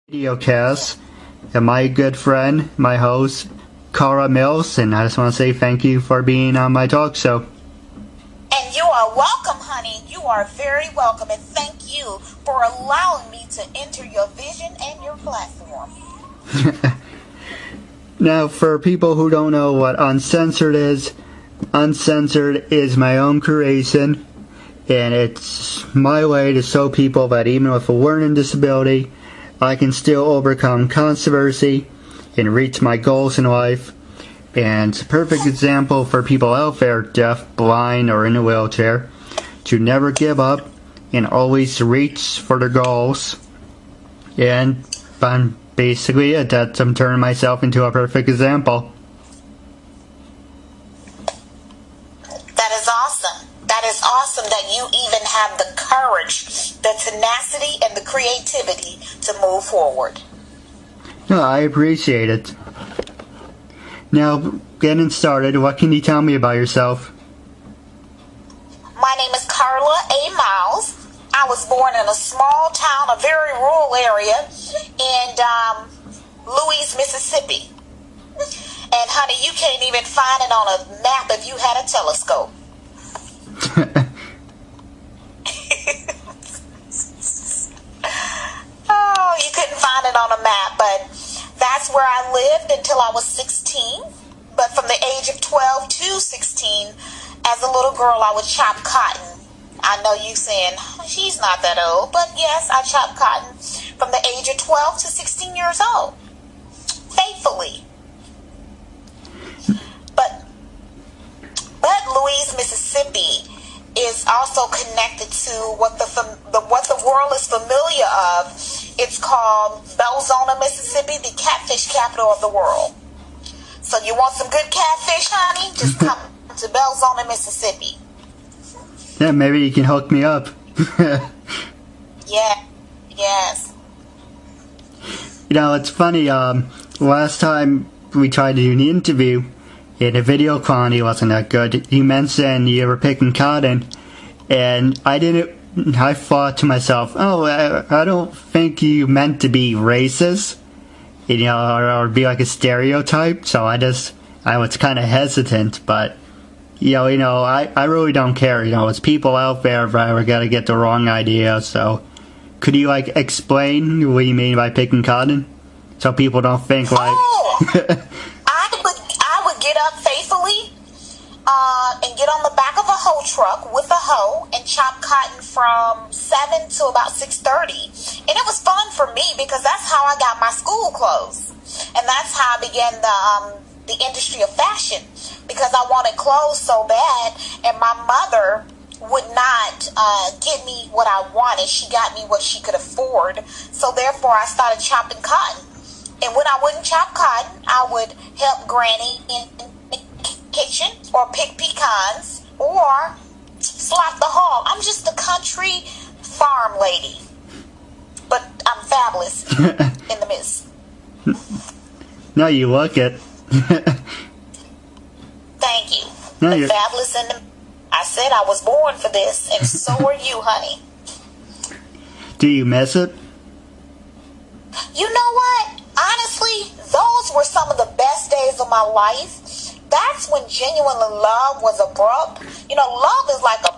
Videocast and my good friend, my host, Carla Miles, and I just want to say thank you for being on my talk show. And you are welcome, honey. You are very welcome, and thank you for allowing me to enter your vision and your platform. Now, for people who don't know what Uncensored is my own creation, and it's my way to show people that even with a learning disability, I can still overcome controversy and reach my goals in life. And it's a perfect example for people out there, deaf, blind, or in a wheelchair, to never give up and always reach for their goals. And I'm basically I'm turning myself into a perfect example. That is awesome. That is awesome that you even have the courage, the tenacity, and the creativity to move forward. No, I appreciate it. Now, getting started, what can you tell me about yourself? My name is Carla A. Miles. I was born in a small town, a very rural area in Louise, Mississippi. And honey, you can't even find it on a map if you had a telescope. Oh, you couldn't find it on a map, but that's where I lived until I was 16. But from the age of 12 to 16, as a little girl, I would chop cotton. I know you saying, she's not that old, but yes, I chopped cotton from the age of 12 to 16 years old, faithfully. But Louise, Mississippi is also connected to what the world is familiar of. It's called Belzona, Mississippi, the catfish capital of the world. So you want some good catfish, honey? Just come to Belzona, Mississippi. Yeah, maybe you can hook me up. Yeah, yes. You know, it's funny, last time we tried to do an interview, and the video quality wasn't that good. You mentioned you were picking cotton, and I thought to myself, oh, I don't think you meant to be racist, you know, or be like a stereotype, so I was kind of hesitant, but, you know, I really don't care, you know, it's people out there that are gonna get the wrong idea, so could you, like, explain what you mean by picking cotton? So people don't think, like... Oh! I would get up faithfully and get on the back of a hoe truck with a hoe and chop cotton from 7 to about 6:30. And it was fun for me because that's how I got my school clothes. And that's how I began the industry of fashion, because I wanted clothes so bad, and my mother would not give me what I wanted. She got me what she could afford. So therefore I started chopping cotton. And when I wouldn't chop cotton, I would help Granny in the kitchen or pick pecans or slop the hog. I'm just a country farm lady, but I'm fabulous in the midst. No, you look it. Thank you. No, the fabulous in the... I said I was born for this, and so are you, honey. Do you miss it? You know what? Honestly, those were some of the best days of my life. That's when genuine love was abrupt. You know, love is like a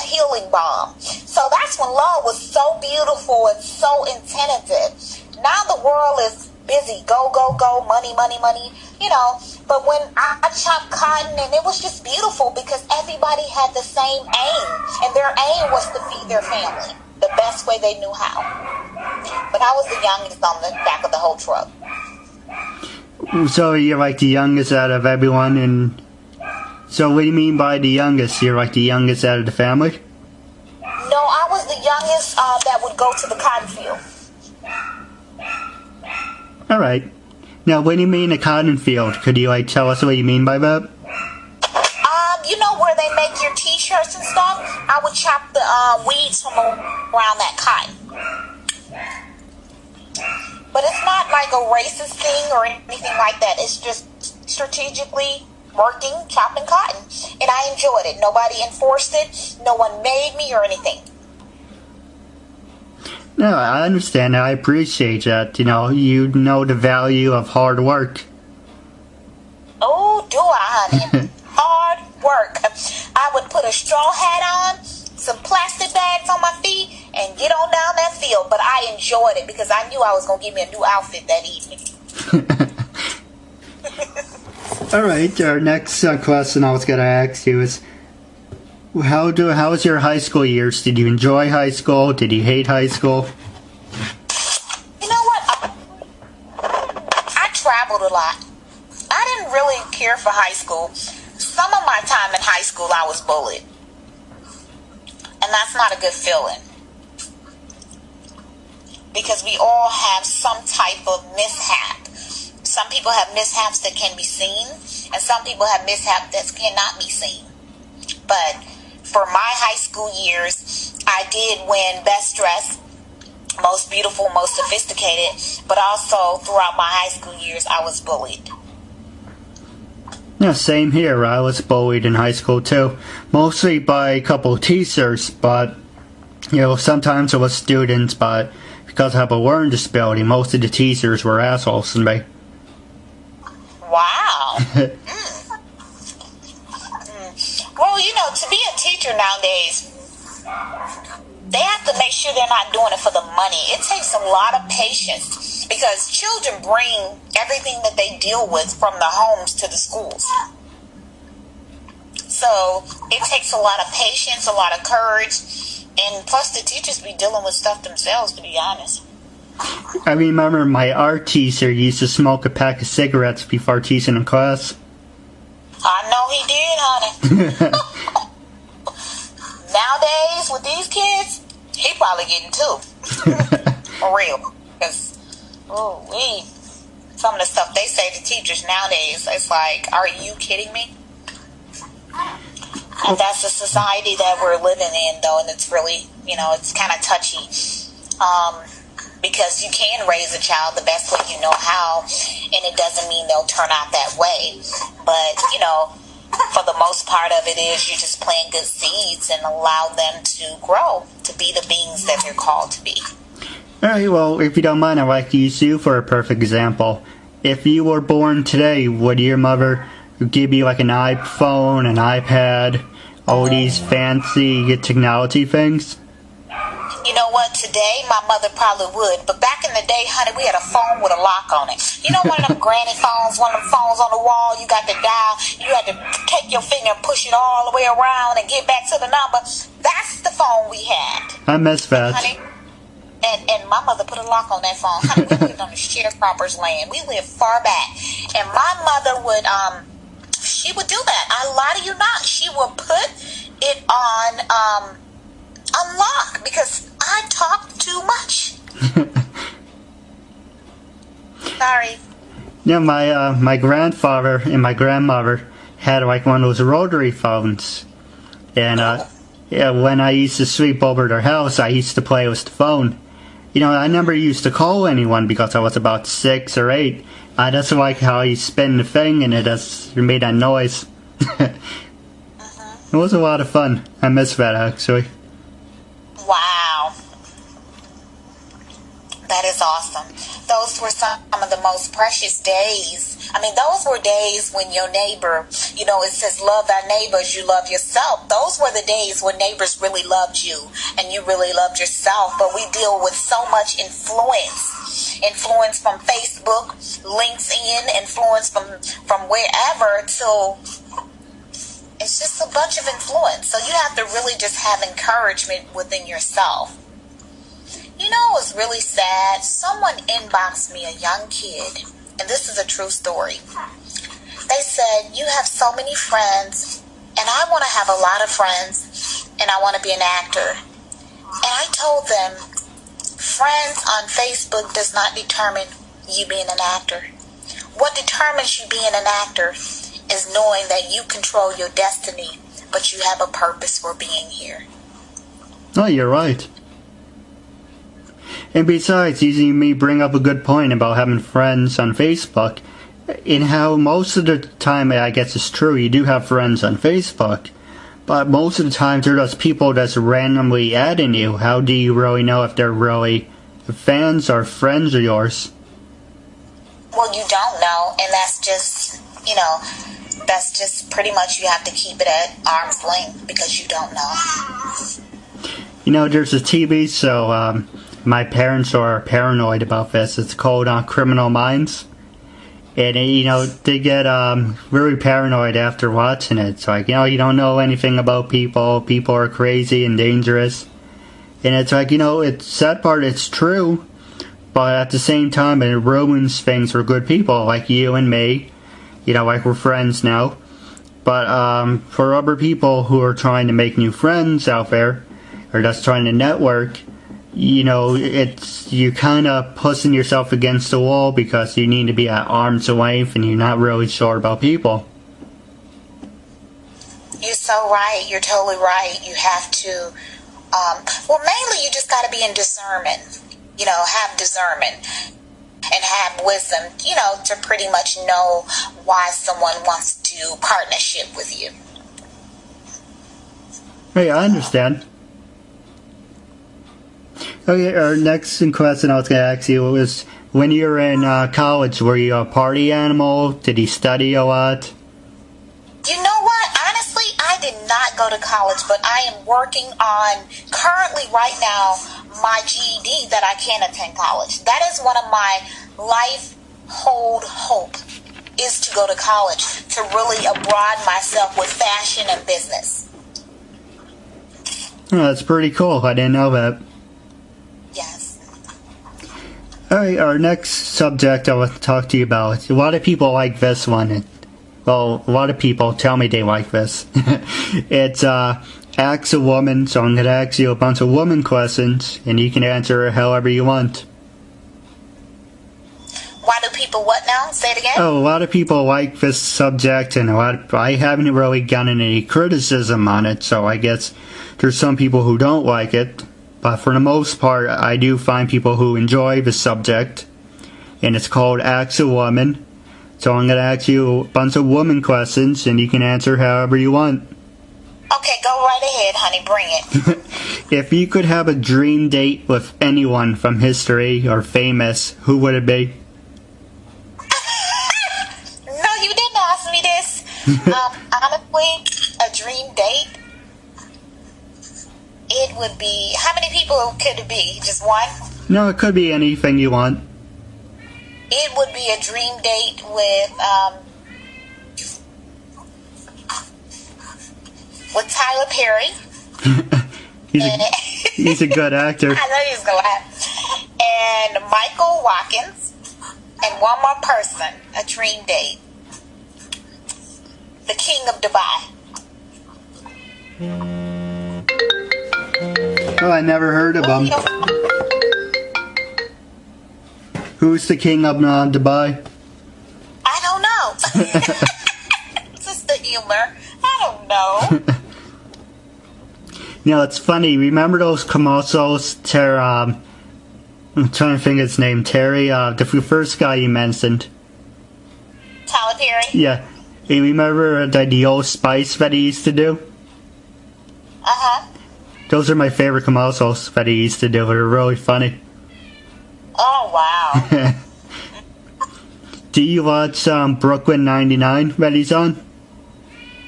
healing balm. So that's when love was so beautiful and so intensive. Now the world is busy. Go, go, go. Money, money, money. You know, but when I chopped cotton, and it was just beautiful because everybody had the same aim. And their aim was to feed their family the best way they knew how. But I was the youngest on the back of the whole truck. So you're like the youngest out of everyone, and so what do you mean by the youngest? You're like the youngest out of the family? No, I was the youngest that would go to the cotton field. Alright. Now, what do you mean a cotton field? Could you like tell us what you mean by that? You know where they make your t-shirts and stuff? I would chop the weeds from around that cotton. But it's not like a racist thing or anything like that. It's just strategically working, chopping cotton. And I enjoyed it. Nobody enforced it. No one made me or anything. No, I understand. I appreciate that. You know the value of hard work. Oh, do I, honey? Hard work. I would put a straw hat on, some plastic bags on my feet, and get on down that field. But I enjoyed it because I knew I was going to get me a new outfit that evening. All right, our next question I was going to ask you is, how was your high school years? Did you enjoy high school? Did you hate high school? You know what? I traveled a lot. I didn't really care for high school. Some of my time in high school, I was bullied. And that's not a good feeling. Because we all have some type of mishap. Some people have mishaps that can be seen, and some people have mishaps that cannot be seen. But for my high school years, I did win Best Dressed, Most Beautiful, Most Sophisticated, but also throughout my high school years, I was bullied. Yeah, same here. I was bullied in high school too, mostly by a couple of teachers, but sometimes it was students, but because I have a learning disability, most of the teachers were assholes to me. Wow. Well, to be a teacher nowadays, they have to make sure they're not doing it for the money. It takes a lot of patience because children bring everything that they deal with from the homes to the schools. So it takes a lot of patience, a lot of courage, and plus the teachers be dealing with stuff themselves, to be honest. I remember my art teacher used to smoke a pack of cigarettes before teaching in class. I know he did, honey. Nowadays, with these kids, he probably getting two. For real. Because, some of the stuff they say to teachers nowadays, it's like, are you kidding me? And that's the society that we're living in, though, and it's really, it's kind of touchy. Because you can raise a child the best way you know how, and it doesn't mean they'll turn out that way. But, for the most part of it is you just plant good seeds and allow them to grow to be the beings that they're called to be. Alright, well, if you don't mind, I'd like to use you for a perfect example. If you were born today, would your mother give you like an iPhone, an iPad, all these fancy technology things? You know what? Today, my mother probably would. But back in the day, honey, we had a phone with a lock on it. You know, one of them granny phones, one of them phones on the wall, you got the dial. You had to take your finger and push it all the way around and get back to the number. That's the phone we had. I miss that. Honey, and my mother put a lock on that phone. Honey, we lived on the sharecropper's land. We lived far back. And my mother would, she would do that. I lie to you not. She would put it on, unlock because I talk too much. Sorry. Yeah, my grandfather and my grandmother had like one of those rotary phones, and when I used to sleep over their house, I used to play with the phone. I never used to call anyone because I was about 6 or 8. I just like how you spin the thing and it made that noise. It was a lot of fun. I miss that actually. Wow. That is awesome. Those were some of the most precious days. I mean, those were days when your neighbor, it says love thy neighbor as you love yourself. Those were the days when neighbors really loved you and you really loved yourself. But we deal with so much influence. Influence from Facebook, LinkedIn, influence from wherever till... It's just a bunch of influence. So you have to really just have encouragement within yourself. It was really sad. Someone inboxed me, a young kid, and this is a true story. They said, you have so many friends, and I want to have a lot of friends, and I want to be an actor. And I told them, friends on Facebook does not determine you being an actor. What determines you being an actor is knowing that you control your destiny, but you have a purpose for being here. Oh, you're right. And besides, you may bring up a good point about having friends on Facebook, in how most of the time, I guess it's true, you do have friends on Facebook, But most of the time, they're just people that's randomly adding you. How do you really know if they're really fans or friends of yours? Well, you don't know, and that's just, that's just pretty much you have to keep it at arm's length because you don't know. There's a TV show, my parents are paranoid about this. It's called Criminal Minds. And, they get very paranoid after watching it. It's like, you don't know anything about people. People are crazy and dangerous. And it's like, it's sad part, it's true. But at the same time, it ruins things for good people like you and me. Like we're friends now. But for other people who are trying to make new friends out there, or just trying to network, you're kind of pushing yourself against the wall because you need to be at arm's length and you're not really sure about people. You're so right. You're totally right. You have to, mainly you just got to be in discernment, have discernment and have wisdom, to pretty much know why someone wants to partnership with you. Hey, I understand. Okay, our next question I was going to ask you was, when you were in college, were you a party animal? Did you study a lot? You know what? Honestly, I did not go to college, but I am working on, currently right now, my GED that I can attend college. That is one of my life hope is to go to college, to really broaden myself with fashion and business. Oh, that's pretty cool. I didn't know that. Yes. Alright, our next subject I want to talk to you about. A lot of people like this one. Well, a lot of people tell me they like this. It's Ask a Woman, so I'm going to ask you a bunch of woman questions, and you can answer however you want. Why do people what now? Say it again? Oh, a lot of people like this subject, and I haven't really gotten any criticism on it, so I guess there's some people who don't like it. But for the most part, I do find people who enjoy the subject, and it's called Ask a Woman. So I'm going to ask you a bunch of woman questions, and you can answer however you want. Okay, go right ahead, honey. Bring it. If you could have a dream date with anyone from history or famous, who would it be? No, you didn't ask me this. Honestly, a dream date, it would be, how many people could it be? Just one? No, it could be anything you want. It would be a dream date with Tyler Perry. he's a good actor. I know he's going to laugh. And Michael Watkins. And one more person, a dream date. The King of Dubai. Oh, I never heard of him. Who's the King of Dubai? I don't know. Just the humor. I don't know. It's funny. Remember those commercials? I'm trying to think of his name. Terry, the first guy you mentioned. Tyler Perry? Yeah. You remember the Old Spice that he used to do? Uh-huh. Those are my favorite commercials that he used to do. They're really funny. Oh, wow. Do you watch Brooklyn 99 that he's on?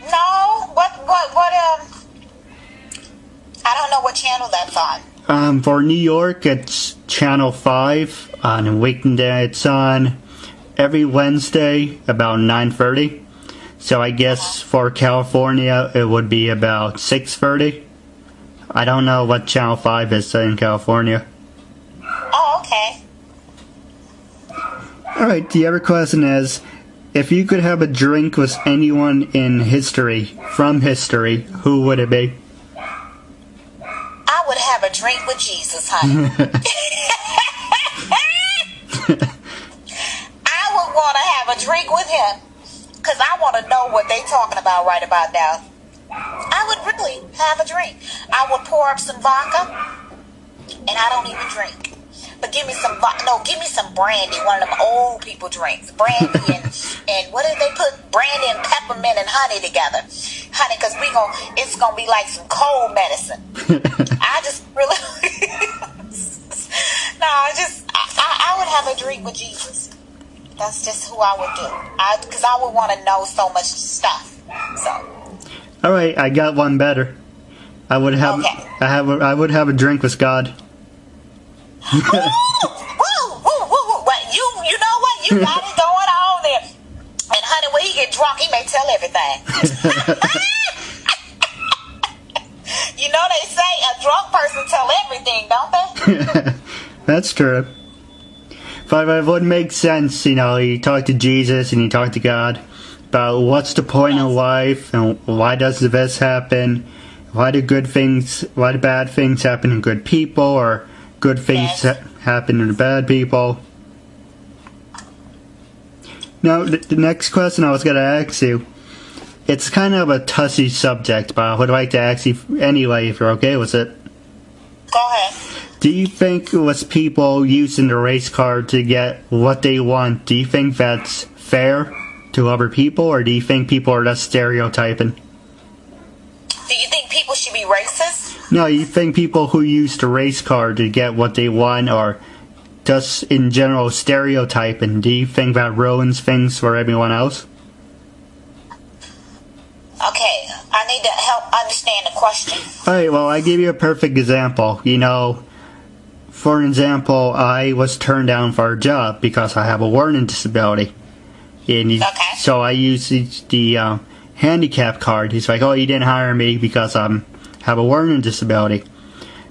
No. What, I don't know what channel that's on. For New York, it's Channel 5. On weekday, it's on every Wednesday about 9:30. So I guess for California, it would be about 6:30. I don't know what Channel 5 is in California. Oh, okay. Alright, the other question is, if you could have a drink with anyone in history, from history, who would it be? I would have a drink with Jesus, honey. I would want to have a drink with him, because I want to know what they're talking about right about now. I would really have a drink. I would pour up some vodka, and I don't even drink. But give me some give me some brandy, one of them old people drinks. Brandy and what did they put? Brandy and peppermint and honey together. honey, because it's gonna be like some cold medicine. I just really, no, I would have a drink with Jesus. That's just who I would do. Because I would want to know so much stuff. So. All right, I got one better. I would have, okay. I would have a drink with God. Woo! What, you know what? You got it going on there. And honey, when he get drunk, he may tell everything. You know they say a drunk person tell everything, don't they? That's true. But it would make sense, you talk to Jesus and you talk to God about what's the point of life and why does this happen? Why do bad things happen to good people, or good things happen to bad people? Now, the next question I was going to ask you, it's kind of a touchy subject, but I would like to ask you anyway if you're okay with it. Go ahead. Do you think it was people using the race card to get what they want? Do you think that's fair to other people, or do you think people are just stereotyping? Do you think people should be racist? No, you think people who use the race card to get what they want are just in general stereotyping? Do you think that ruins things for everyone else? Okay, I need to help understand the question. Alright, well, I give you a perfect example. For example, I was turned down for a job because I have a learning disability. And so I used the handicap card. He's like, oh, you didn't hire me because I have a learning disability.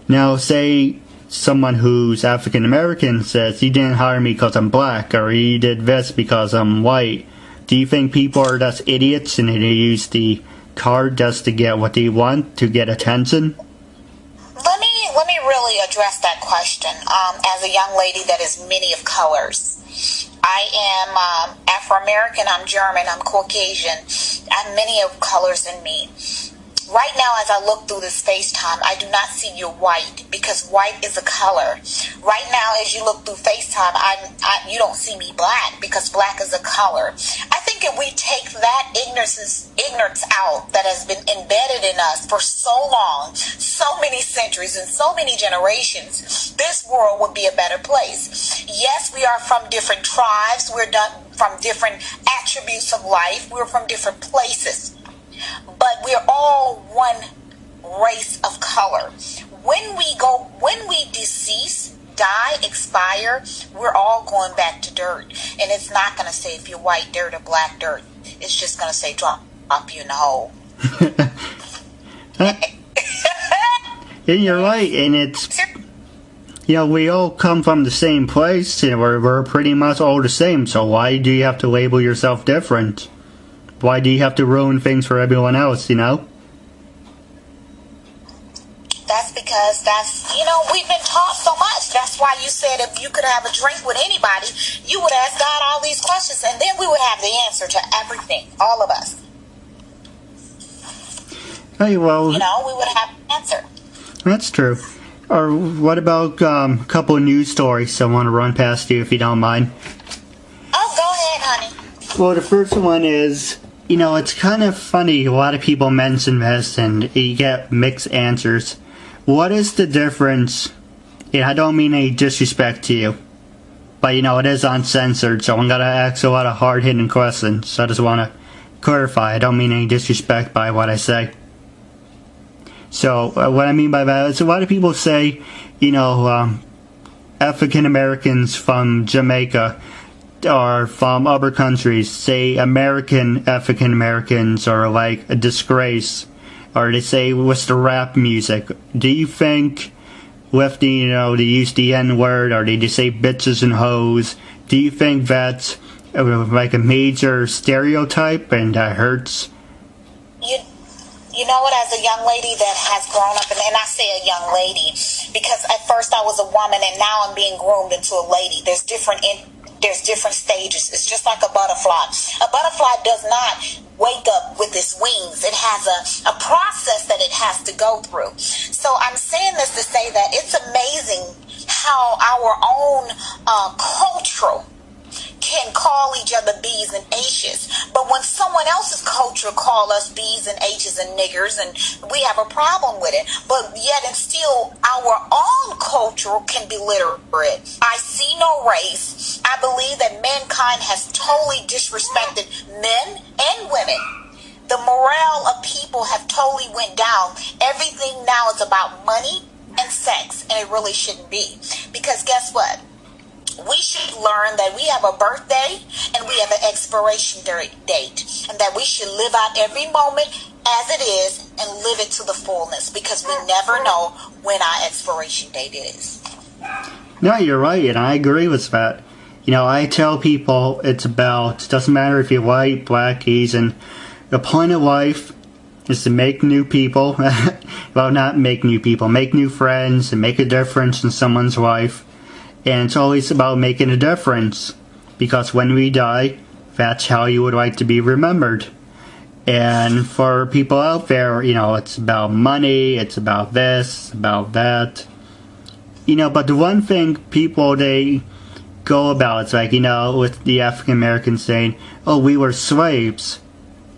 Now, say someone who's African American says, you didn't hire me because I'm black, or you did this because I'm white. Do you think people are just idiots and they use the card just to get what they want, to get attention? Let me really address that question. As a young lady that is many of colors, I am Afro-American, I'm German, I'm Caucasian, I have many of colors in me. Right now, as I look through this FaceTime, I do not see your white, because white is a color. Right now, as you look through FaceTime, you don't see me black, because black is a color. I think if we take that ignorance out that has been embedded in us for so long, so many centuries and so many generations, this world would be a better place. Yes, we are from different tribes. We're from different attributes of life. We're from different places. But we're all one race of color. When we decease, die, expire, we're all going back to dirt. And it's not going to say if you're white dirt or black dirt. It's just going to say drop you in the hole. And you're right, and it's, we all come from the same place, and we're pretty much all the same, so why do you have to label yourself different? Why do you have to ruin things for everyone else, That's because we've been taught so much. That's why you said if you could have a drink with anybody, you would ask God all these questions, and then we would have the answer to everything, all of us. Hey, well... we would have the answer. That's true. Or what about a couple of news stories I want to run past you, if you don't mind? Oh, go ahead, honey. Well, the first one is... it's kind of funny, a lot of people mention this and you get mixed answers. What is the difference? I don't mean any disrespect to you, but it is uncensored, so I'm going to ask a lot of hard-hitting questions, so I just want to clarify, I don't mean any disrespect by what I say. So, what I mean by that is a lot of people say, African Americans from Jamaica or from other countries say American African Americans are like a disgrace, or they say with the rap music. Do you think with the they use the N-word, or they just say bitches and hoes? Do you think that's like a major stereotype and that hurts? You know what, as a young lady that has grown up, and I say a young lady because at first I was a woman and now I'm being groomed into a lady. There's different stages. It's just like a butterfly. A butterfly does not wake up with its wings. It has a process that it has to go through. So I'm saying this to say that it's amazing how our own culture can call each other B's and H's. But when someone else's culture call us B's and H's and niggers, and we have a problem with it. But yet and still, our own culture can be literate. I see no race. I believe that mankind has totally disrespected men and women. The morale of people have totally went down. Everything now is about money and sex, and it really shouldn't be. Because guess what? We should learn that we have a birthday and we have an expiration date, and that we should live out every moment as it is and live it to the fullness, because we never know when our expiration date is. No, you're right, and I agree with that. You know, I tell people it doesn't matter if you're white, black, Asian, the point of life is to make new people. Well, not make new people, make new friends and make a difference in someone's life. And it's always about making a difference, because when we die, that's how you would like to be remembered. And for people out there, you know, it's about money, it's about this, about that. You know, but the one thing people, they go about, it's like, you know, with the African Americans saying, oh, we were slaves.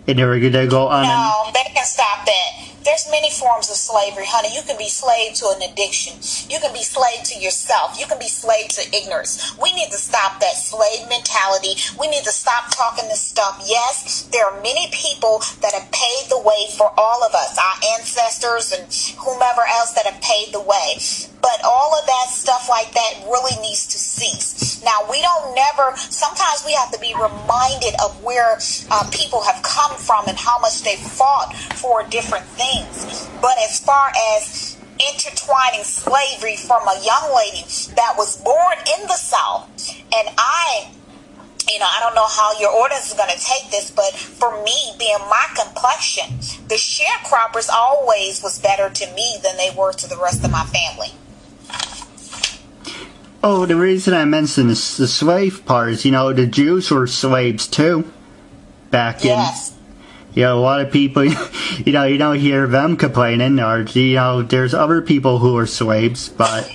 And they go on. No, they can stop that. There's many forms of slavery, honey. You can be slave to an addiction. You can be slave to yourself. You can be slave to ignorance. We need to stop that slave mentality. We need to stop talking this stuff. Yes, there are many people that have paved the way for all of us, our ancestors and whomever else that have paved the way. But all of that stuff like that really needs to cease. Now, sometimes we have to be reminded of where people have come from and how much they fought for different things. But as far as intertwining slavery from a young lady that was born in the South, and I don't know how your audience is going to take this, but for me, being my complexion, the sharecroppers always was better to me than they were to the rest of my family. Oh, the reason I mentioned the slave part is, you know, the Jews were slaves too. Back in, you know, a lot of people, you know, you don't hear them complaining, or, you know, there's other people who are slaves, but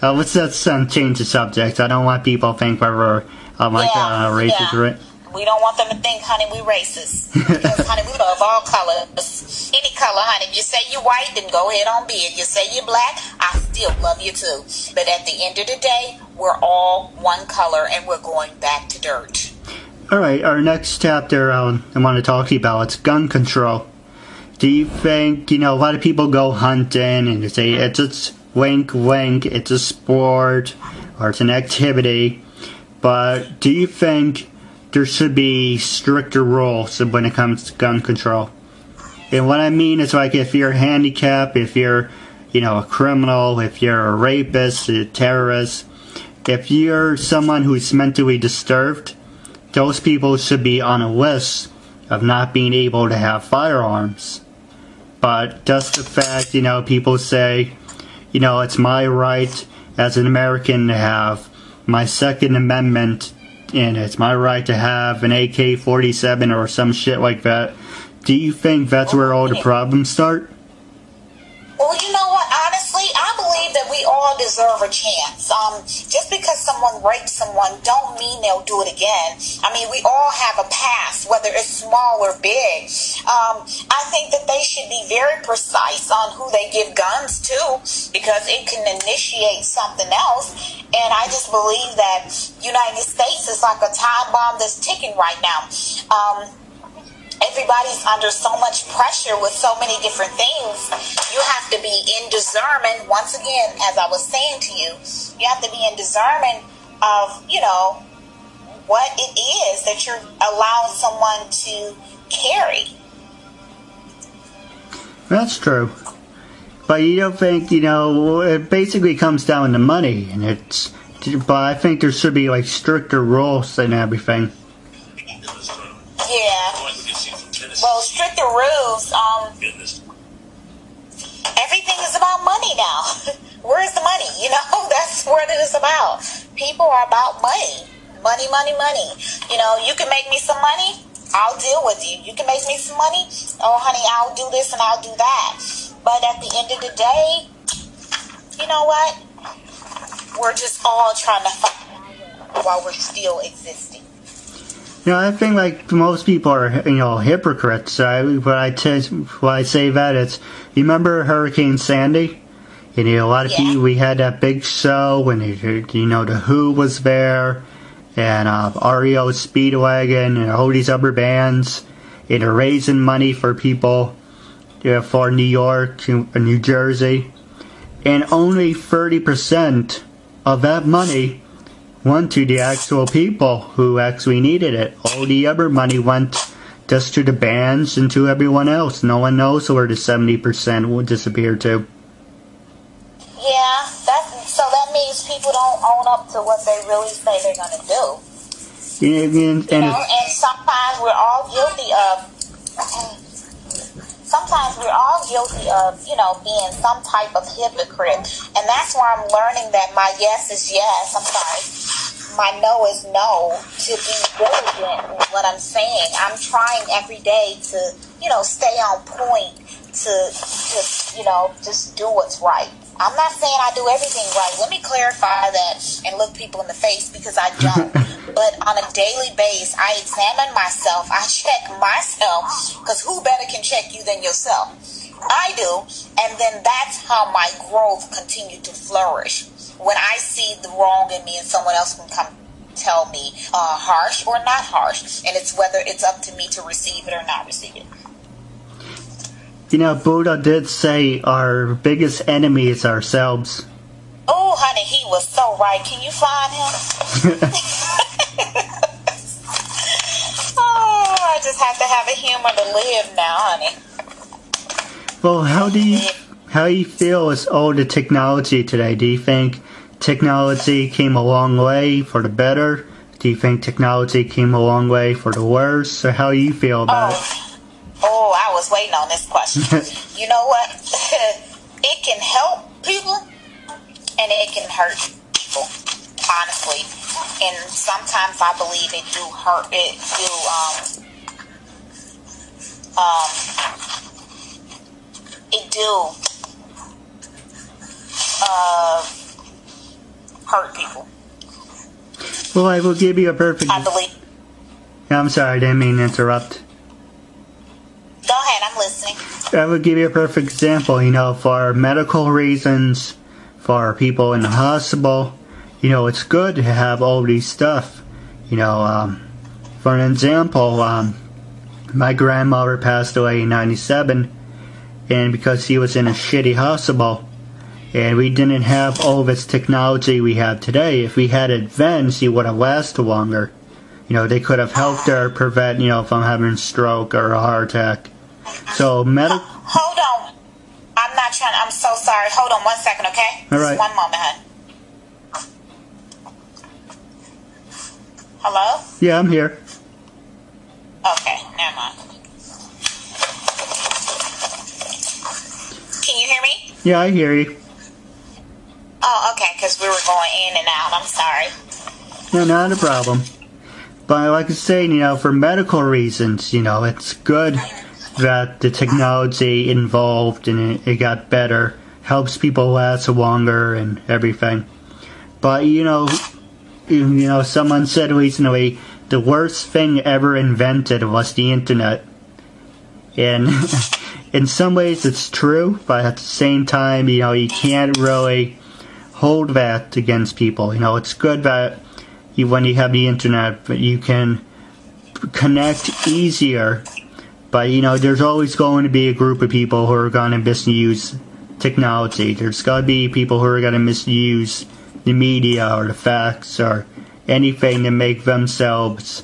let's change the subject. I don't want people to think we're racist, right? We don't want them to think, honey, we racist. Because, honey, we love all colors. Any color, honey. If you say you're white, then go ahead on be it. You say you're black, I still love you too. But at the end of the day, we're all one color, and we're going back to dirt. Alright, our next chapter I want to talk to you about, it's gun control. Do you think, you know, a lot of people go hunting and they say it's just wink wink, it's a sport, or it's an activity, but do you think there should be stricter rules when it comes to gun control? And what I mean is, like, if you're handicapped, if you're, you know, a criminal, if you're a rapist, a terrorist, if you're someone who's mentally disturbed, those people should be on a list of not being able to have firearms. But just the fact, you know, people say, you know, it's my right as an American to have my Second Amendment, and it's my right to have an AK-47 or some shit like that. Do you think that's where all the problems start? Well, you know what? Honestly, I believe that we all deserve a chance. Just because someone rapes someone don't mean they'll do it again. I mean, we all have a past, whether it's small or big. I think that they should be very precise on who they give guns to, because it can initiate something else. And I just believe that United States is like a time bomb that's ticking right now. Everybody's under so much pressure with so many different things. You have to be in discernment. Once again, as I was saying to you, you have to be in discernment of, you know, what it is that you're allowing someone to carry. That's true. But you don't think, you know, it basically comes down to money, and but I think there should be, like, stricter rules and everything. Yeah. Well, stricter rules, everything is about money now. Where's the money? You know, that's what it is about. People are about money. Money, money, money. You know, you can make me some money, I'll deal with you. You can make me some money, oh, honey, I'll do this and I'll do that. But at the end of the day, you know what? We're just all trying to fight while we're still existing. I think like most people are, hypocrites. When I say that, it's, you remember Hurricane Sandy? And a lot of people, we had that big show when, the Who was there, and REO Speedwagon, and all these other bands, and they're raising money for people, for New York and New Jersey, and only 30% of that money went to the actual people who actually needed it. All the other money went just to the bands and to everyone else. No one knows where the 70% will disappear to. Yeah, so that means people don't own up to what they really say they're going to do. And sometimes we're all guilty of... Sometimes we're all guilty of, being some type of hypocrite. And that's why I'm learning that my yes is yes. I'm sorry. My no is no. To be diligent in what I'm saying. I'm trying every day to, stay on point. To just do what's right. I'm not saying I do everything right. Let me clarify that and look people in the face, because I don't. But on a daily basis, I examine myself. I check myself, because who better can check you than yourself? I do. And then that's how my growth continued to flourish. When I see the wrong in me and someone else can come tell me harsh or not harsh. And it's whether it's up to me to receive it or not receive it. Buddha did say our biggest enemy is ourselves. Oh, honey, he was so right. Can you find him? Oh, I just have to have a humor to live now, honey. Well, how do you feel with all the technology today? Do you think technology came a long way for the better? Do you think technology came a long way for the worse? Or how do you feel about it? Oh, I was waiting on this question. You know what? It can help people and it can hurt people, honestly. And sometimes I believe it do hurt. It do hurt people. Well, I will give you a perfect... I believe... I'm sorry, I didn't mean to interrupt. Go ahead, I'm listening. I would give you a perfect example, for medical reasons, for people in the hospital, it's good to have all these stuff. For an example, my grandmother passed away in 97, and because she was in a shitty hospital, and we didn't have all this technology we have today, if we had it then, she would have lasted longer. They could have helped her prevent, from having a stroke or a heart attack. So, hold on. I'm so sorry. Hold on 1 second, okay? All right. 1 moment, hon. Hello? Yeah, I'm here. Okay, never mind. Can you hear me? Yeah, I hear you. Oh, okay, because we were going in and out. I'm sorry. No, not a problem. But like I say, for medical reasons, it's good that the technology involved and it got better, helps people last longer and everything. But someone said recently the worst thing ever invented was the internet. And in some ways it's true, but at the same time, you can't really hold that against people. It's good that when you have the internet, you can connect easier. But, there's always going to be a group of people who are going to misuse technology. There's going to be people who are going to misuse the media or the facts or anything to make themselves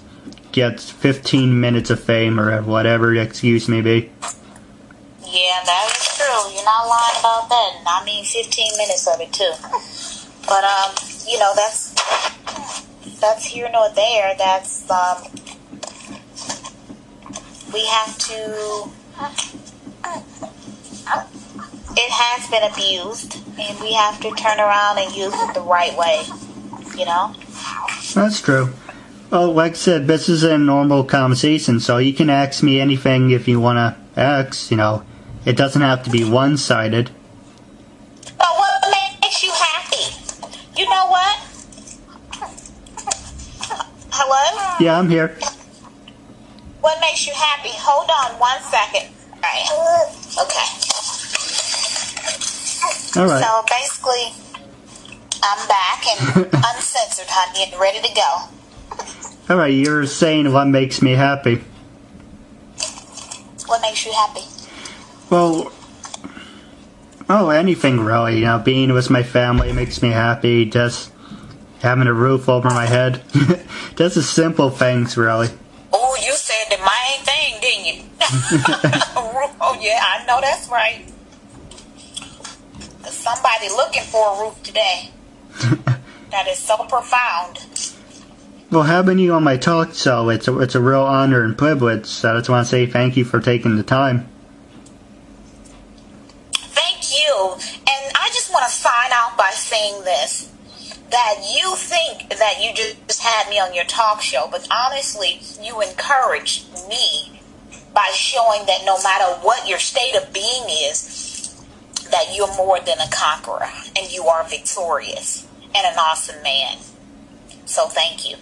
get 15 minutes of fame or whatever the excuse may be. Yeah, that is true. You're not lying about that. And I mean 15 minutes of it, too. But, that's here nor there. That's, we have to, it has been abused, and we have to turn around and use it the right way, That's true. Oh, like I said, this is a normal conversation, so you can ask me anything if you want to ask, It doesn't have to be one-sided. But what makes you happy? You know what? Hello? Yeah, I'm here. What makes you happy? Hold on 1 second. All right. Okay. All right. So basically, I'm back and uncensored, honey, and ready to go. All right, you're saying what makes me happy. What makes you happy? Well, anything really. You know, being with my family makes me happy. Just having a roof over my head. Just the simple things, really. Oh, you said the main thing, didn't you? Oh, yeah, I know that's right. There's somebody looking for a roof today. That is so profound. Well, having you on my talk show, it's a real honor and privilege. So I just want to say thank you for taking the time. Thank you. And I just want to sign out by saying this. That you think that you just had me on your talk show, but honestly, you encouraged me by showing that no matter what your state of being is, that you're more than a conqueror and you are victorious and an awesome man. So thank you.